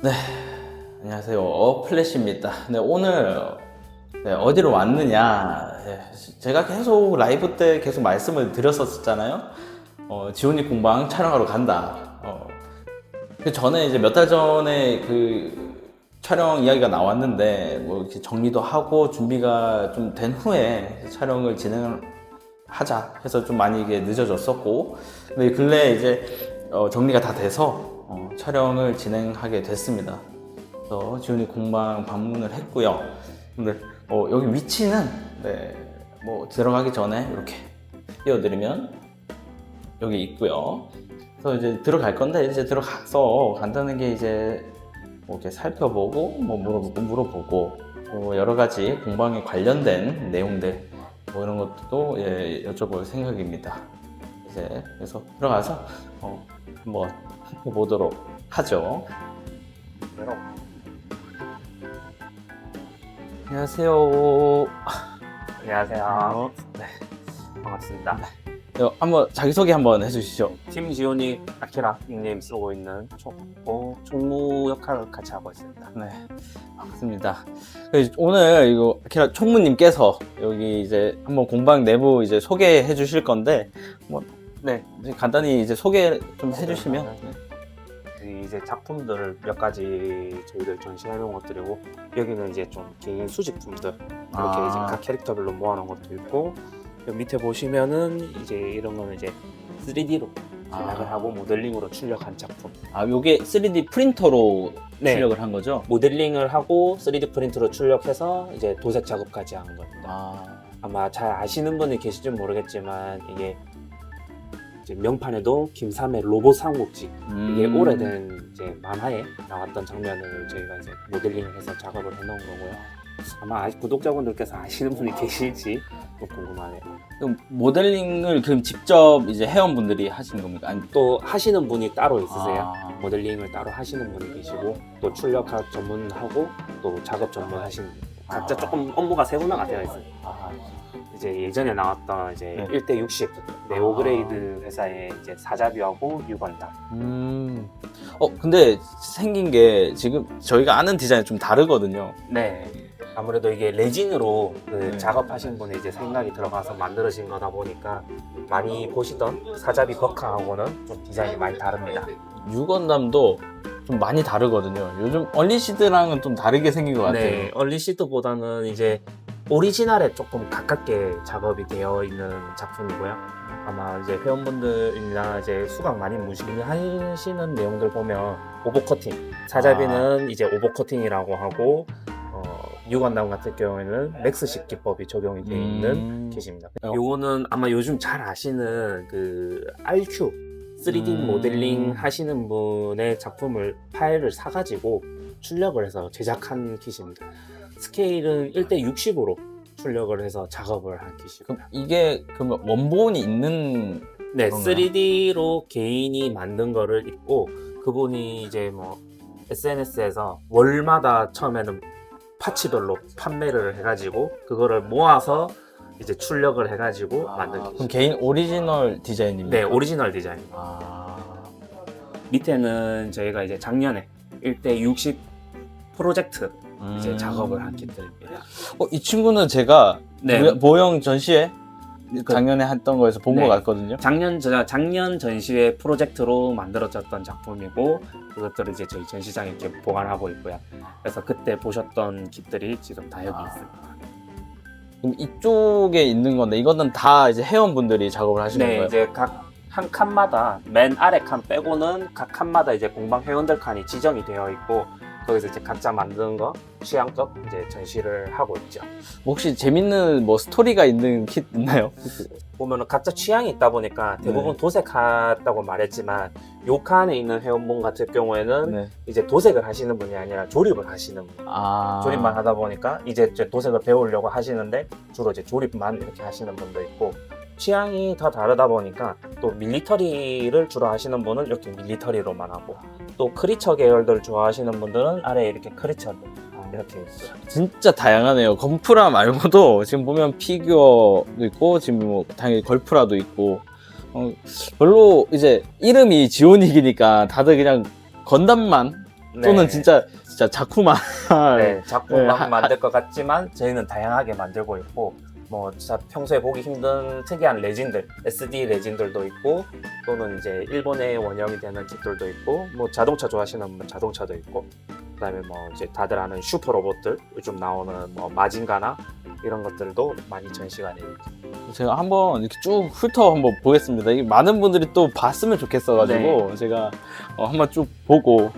네, 안녕하세요. 플래시입니다. 네, 오늘 어디로 왔느냐. 제가 계속 라이브 때 계속 말씀을 드렸었잖아요. 지훈이 공방 촬영하러 간다. 그 전에 이제 몇 달 전에 그 촬영 이야기가 나왔는데 뭐 이렇게 정리도 하고 준비가 좀 된 후에 촬영을 진행을 하자 해서 좀 많이 이게 늦어졌었고, 근데 근래 이제 정리가 다 돼서 촬영을 진행하게 됐습니다. 그래서 지훈이 공방 방문을 했고요. 근데 여기 위치는 뭐 들어가기 전에 이렇게 띄워드리면 여기 있고요. 그래서 이제 들어갈 건데, 이제 들어가서 간단하게 이제 뭐 이렇게 살펴보고 뭐 물어보고 여러 가지 공방에 관련된 내용들 뭐 이런 것도 여쭤볼 생각입니다. 이제 그래서 들어가서 한번 보도록 하죠. 안녕하세요. 안녕하세요. 네, 반갑습니다. 한번 자기소개 한번 해주시죠. 팀 지훈이 아키라 닉네임 쓰고 있는 총무 역할을 같이 하고 있습니다. 네, 반갑습니다. 오늘 이거 아키라 총무님께서 여기 이제 한번 공방 내부 이제 소개해 주실 건데, 네, 이제 간단히 이제 소개 좀 해주시면. 이제 작품들을 몇 가지 저희들 전시해 놓은 것들이고, 여기는 이제 좀 개인 수집품들 이렇게 이제 각 캐릭터별로 모아놓은 것도 있고, 여기 밑에 보시면은 이제 이런 거는 이제 3D로 제작을 하고 모델링으로 출력한 작품. 요게 3D 프린터로 네. 출력을 한 거죠? 모델링을 하고 3D 프린터로 출력해서 이제 도색 작업까지 한 겁니다. 아마 잘 아시는 분이 계실지 모르겠지만, 이게 이제 명판에도 김삼의 로봇 삼국지, 이게 오래된 이제 만화에 나왔던 장면을 저희가 이제 모델링을 해서 작업을 해놓은 거고요. 아마 구독자분들께서 아시는 분이 계실지 좀 궁금하네요. 그럼 모델링을 그럼 직접 이제 회원분들이 하신 겁니까? 아니, 또 하시는 분이 따로 있으세요. 모델링을 따로 하시는 분이 계시고, 또 출력학 전문하고 또 작업 전문하시는 분, 각자 조금 업무가 세분화가 되어 있어요. 이제 예전에 나왔던 이제 1대 60 네오그레이드 회사의 이제 사자뷰하고 유건담. 근데 생긴 게 지금 저희가 아는 디자인이 좀 다르거든요. 네. 아무래도 이게 레진으로 작업하신 분의 이제 생각이 들어가서 만들어진 거다 보니까 많이 보시던 사자비 버카하고는 좀 디자인이 많이 다릅니다. 유건담도 좀 많이 다르거든요. 요즘 얼리시드랑은 좀 다르게 생긴 것 같아요. 네, 얼리시드보다는 이제 오리지널에 조금 가깝게 작업이 되어 있는 작품이고요. 아마 이제 회원분들이나 이제 수강 많이 무시하시는 내용들 보면 오버커팅, 사자비는 이제 오버커팅이라고 하고, 유건담 같은 경우에는 맥스식 기법이 적용이 되어 있는 킷입니다. 요거는 아마 요즘 잘 아시는 그 RQ 3D 모델링 하시는 분의 작품을 파일을 사가지고 출력을 해서 제작한 킷입니다. 스케일은 1대 60으로 출력을 해서 작업을 한 킷이고요. 그럼 이게 그러면 원본이 있는 네, 그런가요? 3D로 개인이 만든 거를 입고, 그분이 이제 뭐 SNS에서 월마다 처음에는 파츠별로 판매를 해가지고 그거를 모아서 이제 출력을 해가지고 만든 킷. 그럼 개인 오리지널 디자인입니다. 네, 오리지널 디자인. 밑에는 저희가 이제 작년에 1대 60 프로젝트 이제 작업을 한 킷들입니다. 이 친구는 제가 네. 모형 전시회 작년에 했던 거에서 본 것 같거든요. 작년 전시회 프로젝트로 만들어졌던 작품이고, 그것들을 이제 저희 전시장에 이렇게 보관하고 있고요. 그래서 그때 보셨던 kit들이 지금 다 여기 있습니다. 그럼 이쪽에 있는 건데 이거는 다 이제 회원분들이 작업을 하신 네, 건가요? 이제 각 한 칸마다 맨 아래 칸 빼고는 각 칸마다 이제 공방 회원들 칸이 지정이 되어 있고, 거기서 이제 각자 만든 거 취향껏 이제 전시를 하고 있죠. 혹시 재밌는 뭐 스토리가 있는 킷 있나요? 보면은 각자 취향이 있다 보니까 대부분 도색했다고 말했지만, 요 칸에 있는 회원분 같은 경우에는 이제 도색을 하시는 분이 아니라 조립을 하시는 분. 조립만 하다 보니까 이제 도색을 배우려고 하시는데 주로 이제 조립만 이렇게 하시는 분도 있고, 취향이 다 다르다 보니까 또 밀리터리를 주로 하시는 분은 이렇게 밀리터리로만 하고, 또 크리처 계열들을 좋아하시는 분들은 아래에 이렇게 크리처를 이렇게 있어요. 진짜 다양하네요. 건프라 말고도 지금 보면 피규어도 있고, 지금 뭐 당연히 걸프라도 있고, 별로 이제 이름이 지오닉이니까 다들 그냥 건담만 또는 진짜 자쿠만 네, 작품만 네, 만들 것 같지만 저희는 다양하게 만들고 있고 뭐 진짜 평소에 보기 힘든 특이한 레진들, SD 레진들도 있고 또는 이제 일본의 원형이 되는 집들도 있고 뭐 자동차 좋아하시는 분은 자동차도 있고 그다음에 뭐 이제 다들 아는 슈퍼 로봇들 요즘 나오는 뭐 마징가나 이런 것들도 많이 전시가 되어 있죠. 제가 한번 이렇게 쭉 훑어 한번 보겠습니다. 이게 많은 분들이 또 봤으면 좋겠어가지고 제가 한번 쭉 보고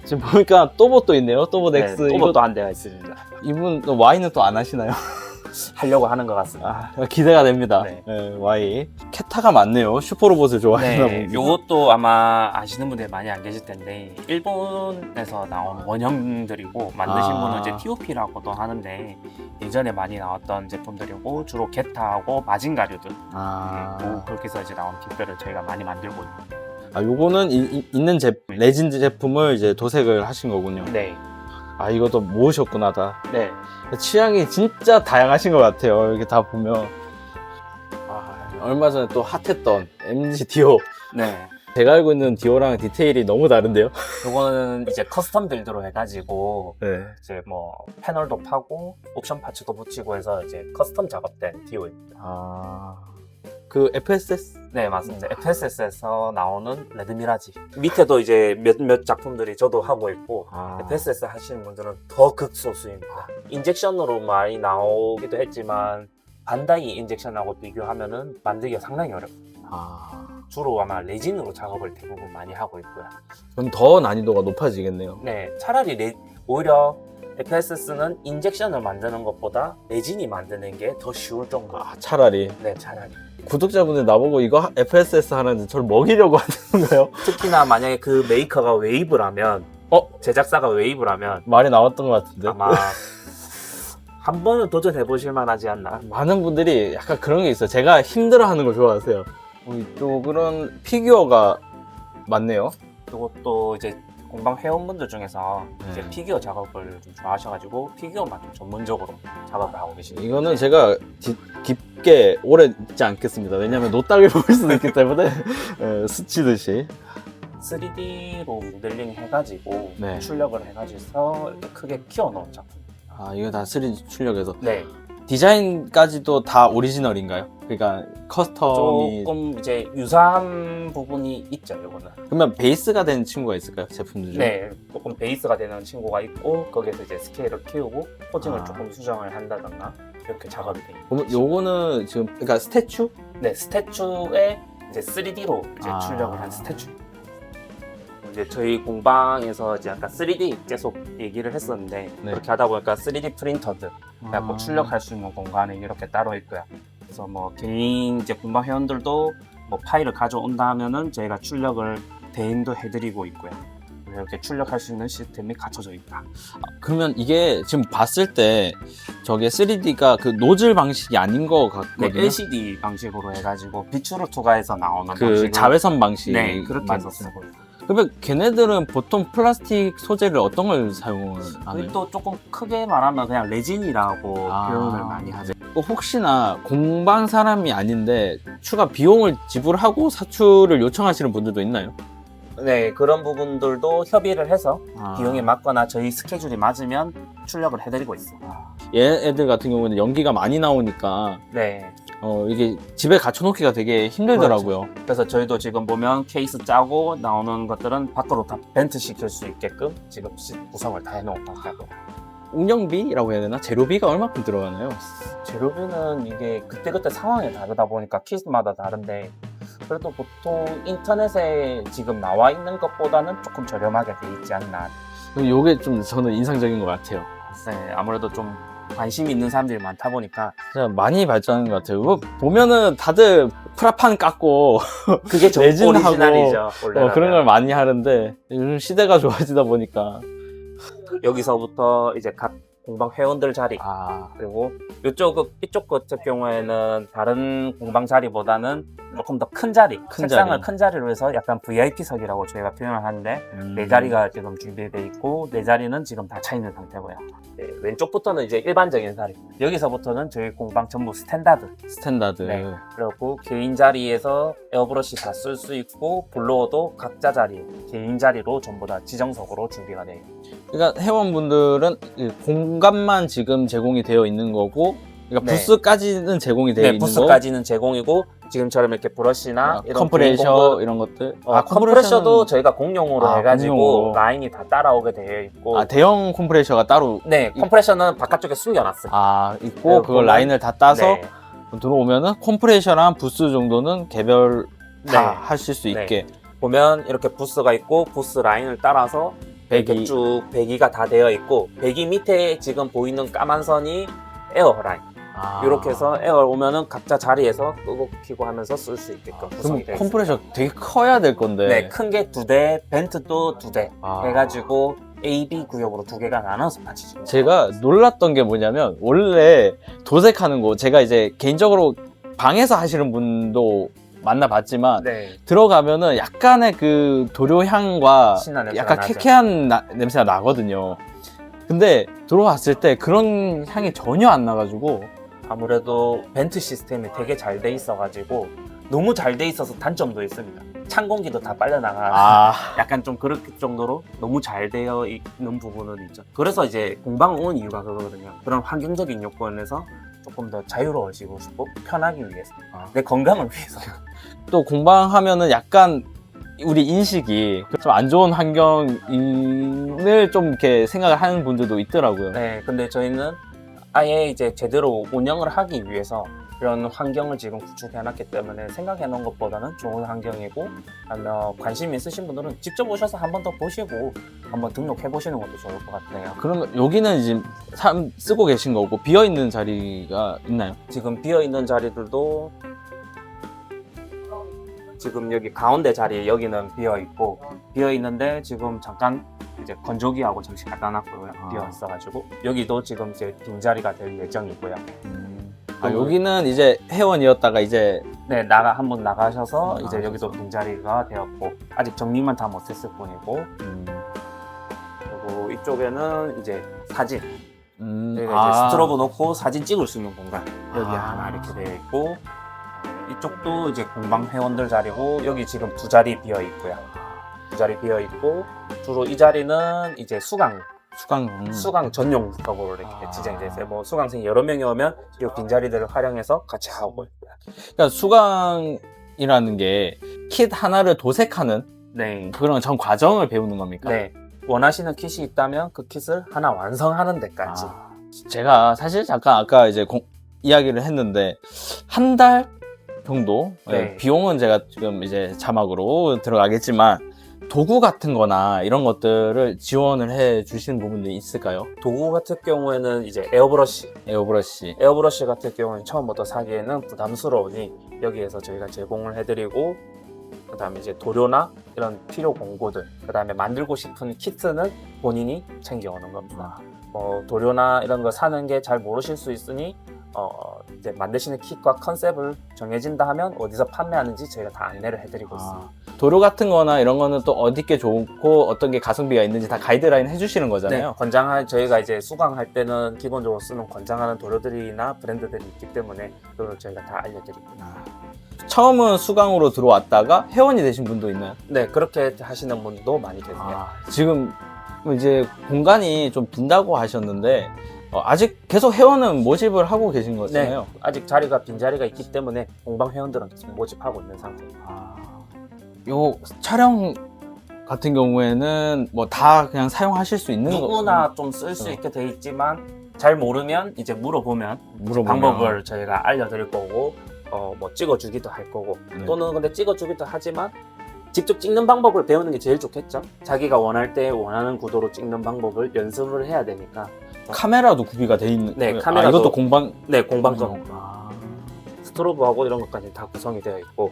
지금 보니까 또봇도 있네요. 또봇 X. 네, 또봇도 한 대가 있습니다. 이분 Y는 또 안 하시나요? 하려고 하는 것 같습니다. 기대가 됩니다. 네. Y. 캐타가 많네요. 슈퍼로봇을 좋아하시나 네, 봅니다. 요것도 아마 아시는 분들이 많이 안 계실 텐데 일본에서 나온 원형들이고 만드신 분은 이제 TOP라고도 하는데 예전에 많이 나왔던 제품들이고 주로 게타하고 마징가류들 그렇게 해서 이제 나온 kit들을 저희가 많이 만들고 있고 요거는 있는 레진 제품을 이제 도색을 하신 거군요. 네. 이것도 모으셨구나, 다. 네. 취향이 진짜 다양하신 것 같아요. 이렇게 다 보면. 얼마 전에 또 핫했던 MG 디오. 네. 제가 알고 있는 디오랑 디테일이 너무 다른데요? 요거는 이제 커스텀 빌드로 해가지고 네. 이제 뭐 패널도 파고 옵션 파츠도 붙이고 해서 이제 커스텀 작업된 디오입니다. 그 FSS? 네, 맞습니다. FSS에서 나오는 레드미라지. 밑에도 이제 몇몇 작품들이 저도 하고 있고, FSS 하시는 분들은 더 극소수입니다. 인젝션으로 많이 나오기도 했지만, 반다이 인젝션하고 비교하면은 만들기가 상당히 어렵습니다. 주로 아마 레진으로 작업을 대부분 많이 하고 있고요. 그럼 더 난이도가 높아지겠네요. 네, 차라리 오히려 FSS는 인젝션을 만드는 것보다 레진이 만드는 게 더 쉬울 정도. 차라리. 네, 차라리. 구독자분들 나보고 이거 FSS 하는데 저를 먹이려고 하는 거예요? 특히나 만약에 그 메이커가 웨이브라면 제작사가 웨이브라면 말이 나왔던 것 같은데 아마 한 번은 도전해 보실 만하지 않나. 많은 분들이 약간 그런 게 있어요. 제가 힘들어하는 걸 좋아하세요. 이쪽은 피규어가 많네요. 이것도 이제 공방 회원분들 중에서 이제 네. 피규어 작업을 좀 좋아하셔가지고 피규어만 좀 전문적으로 작업을 하고 계십니다. 이거는 제가 깊게 오래 있지 않겠습니다. 왜냐하면 노딱을 볼 수도 있기 때문에 스치듯이 3D로 모델링 해가지고 네. 출력을 해가지고 이렇게 크게 키워놓은 작품. 이거 다 3D 출력해서 네. 디자인까지도 다 오리지널인가요? 그러니까 커스텀이 조금 이제 유사한 부분이 있죠, 이거는. 그러면 베이스가 되는 친구가 있을까요? 제품들 중에? 네, 조금 베이스가 되는 친구가 있고 거기에서 이제 스케일을 키우고 포징을 조금 수정을 한다던가 이렇게 작업이 돼요. 그러면 요거는 지금 그러니까 스태츄? 네, 스태츄에 이제 3D로 이제 출력을 한 스태츄. 이제 저희 공방에서 이제 아까 3D 계속 얘기를 했었는데 그렇게 하다 보니까 3D 프린터들 그래갖고 출력할 수 있는 공간이 이렇게 따로 있고요. 그래서 뭐 개인 이제 공방 회원들도 뭐 파일을 가져온다 하면은 저희가 출력을 대행도 해드리고 있고요. 이렇게 출력할 수 있는 시스템이 갖춰져 있다. 그러면 이게 지금 봤을 때 저게 3D가 그 노즐 방식이 아닌 것 같거든요. 네, LCD 방식으로 해가지고 비추로 투과해서 나오는 그 방식으로 자외선 방식. 네, 그렇게 해서 쓰고 있어요. 그러면 걔네들은 보통 플라스틱 소재를 어떤 걸 사용을 하나요? 또 조금 크게 말하면 그냥 레진이라고 표현을 많이 하죠. 혹시나 공방 사람이 아닌데 추가 비용을 지불하고 사출을 요청하시는 분들도 있나요? 네, 그런 부분들도 협의를 해서 비용에 맞거나 저희 스케줄이 맞으면 출력을 해드리고 있어요. 얘네들 같은 경우는 연기가 많이 나오니까 네. 이게 집에 갖춰놓기가 되게 힘들더라고요. 그렇죠. 그래서 저희도 지금 보면 케이스 짜고 나오는 것들은 밖으로 다 벤트 시킬 수 있게끔 지금 구성을 다 해놓은 상태고. 운영비라고 해야 되나? 재료비가 얼마큼 들어가나요? 재료비는 이게 그때그때 상황에 다르다 보니까 케이스마다 다른데 그래도 보통 인터넷에 지금 나와 있는 것보다는 조금 저렴하게 돼 있지 않나. 요게 좀 저는 인상적인 것 같아요. 네, 아무래도 좀 관심이 있는 사람들이 많다 보니까 진짜 많이 발전한 것 같아요. 이거 보면은 다들 프라판 깎고 그게 좀 레진하고 오리지널이죠. 원래는. 그런 걸 많이 하는데 요즘 시대가 좋아지다 보니까 여기서부터 이제 각 공방 회원들 자리. 아, 그리고 이쪽 같은 경우에는 다른 공방 자리보다는 조금 더 큰 자리, 책상을 자리. 큰 자리로 해서 약간 VIP석이라고 저희가 표현을 하는데 네 자리가 지금 준비되어 있고 네 자리는 지금 다 차 있는 상태고요. 네, 왼쪽부터는 이제 일반적인 자리. 여기서부터는 저희 공방 전부 스탠다드. 스탠다드. 네. 그리고 개인 자리에서 에어브러시 다 쓸 수 있고 블로어도 각자 자리, 개인 자리로 전부 다 지정석으로 준비가 돼요. 그러니까 회원분들은 이 공간만 지금 제공이 되어 있는 거고, 그러니까 네. 부스까지는 제공이 되어 네, 있는 거. 부스까지는 제공이고 지금처럼 이렇게 브러쉬나 이런 컴프레셔 이런 것들. 컴프레셔도 저희가 공용으로 아, 해가지고 공용으로. 라인이 다 따라오게 되어 있고 대형 컴프레셔가 따로 네, 컴프레셔는 바깥쪽에 숨겨놨어요. 있고, 네, 그걸 보면- 라인을 다 따서 네. 들어오면은 컴프레셔랑 부스 정도는 개별 다 네. 하실 수 네. 있게. 보면 이렇게 부스가 있고 부스 라인을 따라서 이렇게 배기. 쭉 배기가 다 되어 있고 배기 밑에 지금 보이는 까만 선이 에어 라인. 이렇게 해서 에어 오면은 각자 자리에서 끄고 켜고 하면서 쓸 수 있게끔 그럼 구성이 되어 있습니다. 컴프레셔 되게 커야 될 건데. 네, 큰 게 2대, 벤트도 2대 아. 해가지고 A, B 구역으로 2개가 나눠서 파치죠. 제가 놀랐던 게 뭐냐면, 원래 도색하는 거, 제가 이제 개인적으로 방에서 하시는 분도 만나봤지만, 네, 들어가면은 약간의 그 도료향과 신나 냄새가 약간 나죠. 쾌쾌한 냄새가 나거든요. 근데 들어왔을 때 그런 향이 전혀 안 나가지고, 아무래도 벤트 시스템이 되게 잘 돼 있어가지고 너무 잘 돼 있어서 단점도 있습니다. 찬 공기도 다 빨려나가. 약간 좀 그럴 정도로 너무 잘 되어 있는 부분은 있죠. 그래서 이제 공방 온 이유가 그거거든요. 그런 환경적인 요건에서 조금 더 자유로워지고 싶고 편하기 위해서, 내 건강을 위해서. 또 공방하면은 약간 우리 인식이 좀 안 좋은 환경을 좀 이렇게 생각을 하는 분들도 있더라고요. 네, 근데 저희는 아예 이제 제대로 운영을 하기 위해서 이런 환경을 지금 구축해놨기 때문에 생각해놓은 것보다는 좋은 환경이고, 관심 있으신 분들은 직접 오셔서 한 번 더 보시고 한번 등록해보시는 것도 좋을 것 같아요. 그러면 여기는 지금 쓰고 계신 거고, 비어있는 자리가 있나요? 지금 비어있는 자리들도 지금 여기 가운데 자리 여기는 비어있고, 비어있는데 지금 잠깐 이제 건조기하고 잠시 갖다 놨고요. 비어있어가지고 여기도 지금 이제 빈자리가 될 예정이고요. 여기는 이제 회원이었다가 이제 네, 한번 나가셔서 이제 여기도 빈자리가 되었고, 아직 정리만 다 못했을 뿐이고, 그리고 이쪽에는 이제 사진, 저희가 이제 스트로브 놓고 사진 찍을 수 있는 공간 여기 하나 이렇게 되어 있고, 이쪽도 이제 공방 회원들 자리고, 여기 지금 2자리 비어 있고요. 2자리 비어 있고, 주로 이 자리는 이제 수강 전용석으로 이렇게 지정되어 있어요. 뭐 수강생이 여러 명이 오면 이 빈자리들을 활용해서 같이 하고. 그러니까 수강이라는 게 킷 하나를 도색하는 네. 그런 전 과정을 배우는 겁니까? 네. 원하시는 kit이 있다면 그 kit을 하나 완성하는 데까지. 제가 사실 잠깐 아까 이제 이야기를 했는데, 한 달 정도 네. 비용은 제가 지금 이제 자막으로 들어가겠지만, 도구 같은 거나 이런 것들을 지원을 해 주시는 부분들이 있을까요? 도구 같은 경우에는 이제 에어브러쉬 같은 경우는 처음부터 사기에는 부담스러우니 여기에서 저희가 제공을 해드리고, 그 다음에 이제 도료나 이런 필요 공고들, 그 다음에 만들고 싶은 키트는 본인이 챙겨오는 겁니다. 도료나 이런 거 사는 게 잘 모르실 수 있으니 이제 만드시는 kit과 컨셉을 정해진다 하면 어디서 판매하는지 저희가 다 안내를 해드리고 있습니다. 도료 같은 거나 이런 거는 또 어디 게 좋고 어떤 게 가성비가 있는지 다 가이드라인 해주시는 거잖아요. 네, 저희가 이제 수강할 때는 기본적으로 쓰는 권장하는 도료들이나 브랜드들이 있기 때문에 그걸 저희가 다 알려드립니다. 처음은 수강으로 들어왔다가 회원이 되신 분도 있나요? 네, 그렇게 하시는 분도 많이 계세요. 지금 이제 공간이 좀 빈다고 하셨는데, 아직 계속 회원은 모집을 하고 계신 거잖아요. 네, 아직 빈 자리가 있기 때문에 공방 회원들은 지금 모집하고 있는 상태입니다. 요 촬영 같은 경우에는 뭐 다 그냥 사용하실 수 있는 누구나 좀 쓸 수 있게 돼 있지만 잘 모르면 이제 물어보면 방법을 저희가 알려드릴 거고, 뭐 찍어주기도 할 거고, 또는 근데 찍어주기도 하지만 직접 찍는 방법을 배우는 게 제일 좋겠죠. 자기가 원할 때 원하는 구도로 찍는 방법을 연습을 해야 되니까. 카메라도 구비가 돼 있는. 네, 카메라도. 이것도 공방. 네, 공방전. 스트로브하고 이런 것까지 다 구성이 되어 있고.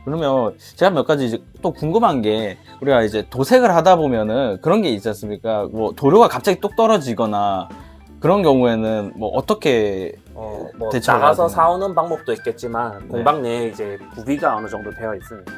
그러면 제가 몇 가지 이제 또 궁금한 게 우리가 이제 도색을 하다 보면은 그런 게 있지 않습니까? 뭐 도료가 갑자기 뚝 떨어지거나 그런 경우에는 뭐 어떻게 뭐 대처를 나가서 하세요? 사오는 방법도 있겠지만 네. 공방 내에 이제 구비가 어느 정도 되어 있습니다.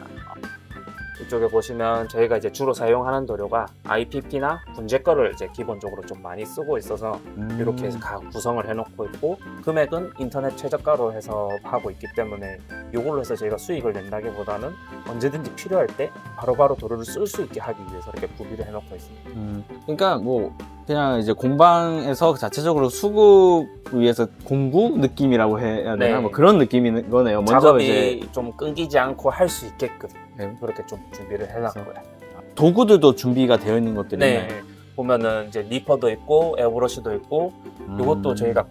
이쪽에 보시면 저희가 이제 주로 사용하는 도료가 IPP나 분재 거를 이제 기본적으로 좀 많이 쓰고 있어서 이렇게 해서 각 구성을 해놓고 있고, 금액은 인터넷 최저가로 해서 하고 있기 때문에 이걸로 해서 저희가 수익을 낸다기보다는 언제든지 필요할 때 바로바로 도료를 쓸 수 있게 하기 위해서 이렇게 구비를 해놓고 있습니다. 그러니까 뭐 그냥 이제 공방에서 자체적으로 수급 위해서 공구 느낌이라고 해야 되나? 네. 뭐 그런 느낌인 거네요. 먼저 작업이 이제 좀 끊기지 않고 할 수 있게끔 네. 그렇게 좀 준비를 해놨고요. 도구들도 준비가 되어 있는 것들이 네. 있나요? 보면은 이제 리퍼도 있고 에어브러시도 있고, 이것도 저희가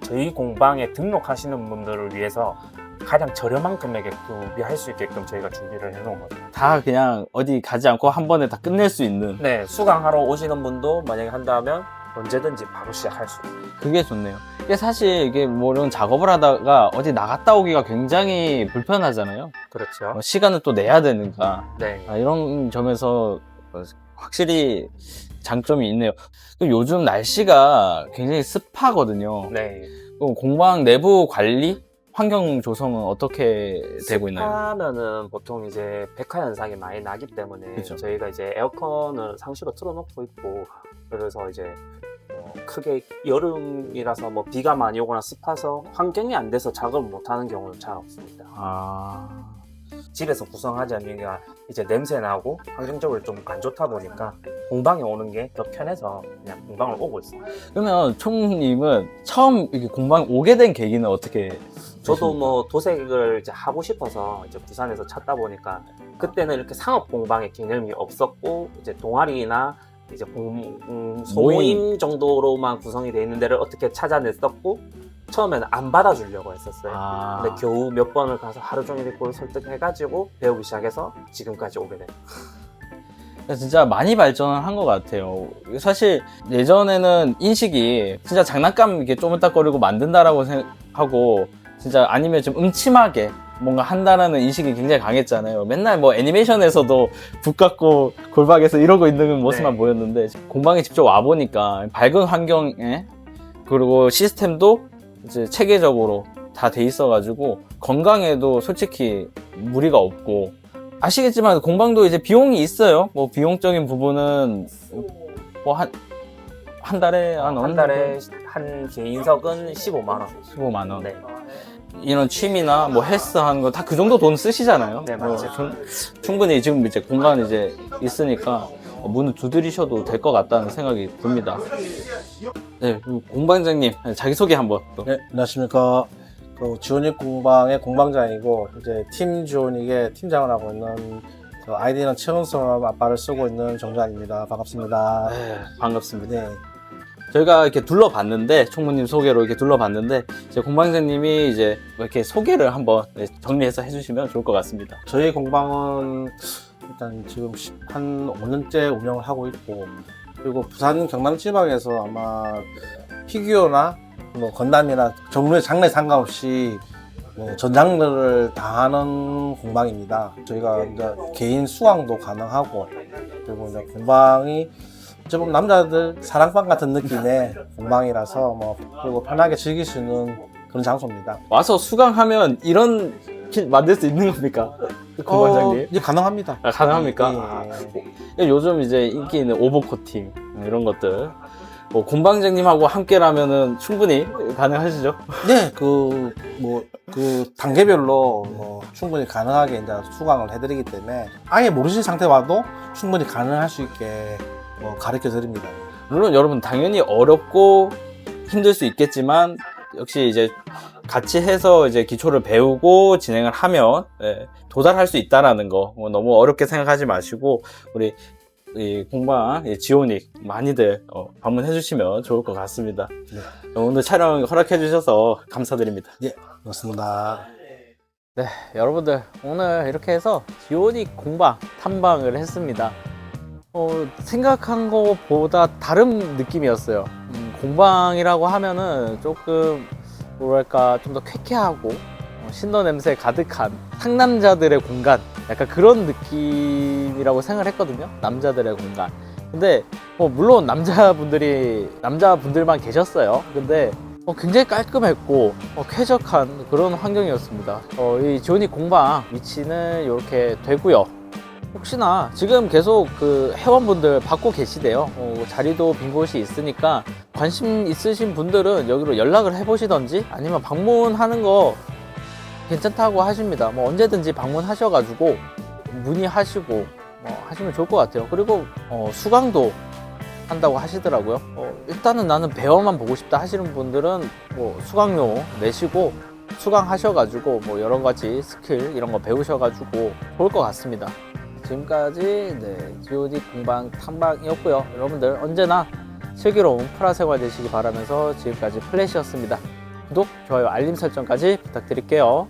저희 공방에 등록하시는 분들을 위해서 가장 저렴한 금액에 구비할 수 있게끔 저희가 준비를 해놓은 거예요. 다 그냥 어디 가지 않고 한 번에 다 끝낼 수 있는 네, 수강하러 오시는 분도 만약에 한다면 언제든지 바로 시작할 수 있어요. 그게 좋네요. 이게 사실 이게 뭐 이런 작업을 하다가 어디 나갔다 오기가 굉장히 불편하잖아요. 그렇죠. 시간을 또 내야 되니까 네. 이런 점에서 확실히 장점이 있네요. 또 요즘 날씨가 굉장히 습하거든요. 네. 그럼 공방 내부 관리, 환경 조성은 어떻게 되고 있나요? 하면은 보통 이제 백화 현상이 많이 나기 때문에 그쵸. 저희가 이제 에어컨을 상시로 틀어놓고 있고, 그래서 이제 크게 여름이라서 뭐 비가 많이 오거나 습해서 환경이 안 돼서 작업을 못하는 경우는 잘 없습니다. 집에서 구성하지 않으니까 이제 냄새 나고 환경적으로 좀 안 좋다 보니까 공방에 오는 게 더 편해서 그냥 공방을 오고 있어요. 그러면 총님은 처음 이렇게 공방 오게 된 계기는 어떻게? 저도 뭐 도색을 이제 하고 싶어서 이제 부산에서 찾다 보니까, 그때는 이렇게 상업 공방의 개념이 없었고 이제 동아리나 이제 소모임 정도로만 구성이 돼 있는 데를 어떻게 찾아냈었고, 처음에는 안 받아주려고 했었어요. 근데 겨우 몇 번을 가서 하루 종일 있고 설득해가지고 배우기 시작해서 지금까지 오게 돼요. 진짜 많이 발전을 한 것 같아요. 사실 예전에는 인식이 진짜 장난감 이렇게 쪼물딱거리고 만든다라고 생각하고, 진짜 아니면 좀 음침하게 뭔가 한다라는 인식이 굉장히 강했잖아요. 맨날 뭐 애니메이션에서도 북 갖고 골박에서 이러고 있는 모습만 네. 보였는데, 공방에 직접 와보니까 밝은 환경에, 그리고 시스템도 이제 체계적으로 다 돼 있어가지고 건강에도 솔직히 무리가 없고, 아시겠지만 공방도 이제 비용이 있어요. 뭐 비용적인 부분은 뭐 한 달에 한 달에 한 개인석은 15만 원. 15만 원. 네. 이런 취미나 뭐 헬스 하는 거 다 그 정도 돈 쓰시잖아요. 네, 맞죠. 충분히 지금 이제 공간 이제 있으니까 문을 두드리셔도 될 것 같다는 생각이 듭니다. 네, 그리고 공방장님 자기소개 한번 또. 네, 안녕하십니까. 지오닉 공방의 공방장이고, 이제 팀 지오닉의 팀장을 하고 있는, 아이디는 최은성 아빠를 쓰고 있는 정장입니다. 반갑습니다. 네, 반갑습니다. 네. 저희가 이렇게 둘러봤는데, 총무님 소개로 이렇게 둘러봤는데, 이제 공방장님이 이제 이렇게 소개를 한번 정리해서 해주시면 좋을 것 같습니다. 저희 공방은 일단 지금 한 5년째 운영을 하고 있고, 그리고 부산 경남 지방에서 아마 피규어나 뭐 건담이나 종류의 장르에 상관없이 뭐 전 장르를 다 하는 공방입니다. 저희가 이제 개인 수강도 가능하고, 그리고 이제 공방이 어찌 보면 남자들 사랑방 같은 느낌의 공방이라서 뭐 그리고 편하게 즐길 수 있는 그런 장소입니다. 와서 수강하면 이런 킷 만들 수 있는 겁니까? 공방장님? 이제 가능합니다. 가능합니까? 예. 요즘 이제 인기 있는 오버코팅 이런 것들 뭐 공방장님하고 함께라면은 충분히 가능하시죠? 네, 그 단계별로 뭐 충분히 가능하게 이제 수강을 해드리기 때문에 아예 모르신 상태 와도 충분히 가능할 수 있게 뭐 가르쳐 드립니다. 물론 여러분 당연히 어렵고 힘들 수 있겠지만, 역시 이제 같이 해서 이제 기초를 배우고 진행을 하면 도달할 수 있다라는 거 너무 어렵게 생각하지 마시고, 우리 이 공방 지오닉 많이들 방문해 주시면 좋을 것 같습니다. 네. 오늘 촬영 허락해 주셔서 감사드립니다. 예, 그렇습니다. 네, 여러분들 오늘 이렇게 해서 지오닉 공방 탐방을 했습니다. 생각한 것보다 다른 느낌이었어요. 공방이라고 하면은 조금 뭐랄까 좀 더 쾌쾌하고 신도 냄새 가득한 상남자들의 공간, 약간 그런 느낌이라고 생각을 했거든요. 남자들의 공간. 근데 물론 남자분들만 계셨어요. 근데 굉장히 깔끔했고 쾌적한 그런 환경이었습니다. 이 지오닉 공방 위치는 이렇게 되고요. 혹시나 지금 계속 그 회원분들 받고 계시대요. 자리도 빈 곳이 있으니까 관심 있으신 분들은 여기로 연락을 해보시던지 아니면 방문하는 거 괜찮다고 하십니다. 언제든지 방문하셔가지고 문의하시고 하시면 좋을 것 같아요. 그리고 수강도 한다고 하시더라고요. 일단은 나는 배워만 보고 싶다 하시는 분들은 수강료 내시고 수강하셔가지고 여러 가지 스킬 이런 거 배우셔가지고 좋을 것 같습니다. 지금까지 지오닉 공방 탐방이었고요. 여러분들 언제나 슬기로운 프라 생활 되시기 바라면서 지금까지 플래시였습니다. 구독, 좋아요, 알림 설정까지 부탁드릴게요.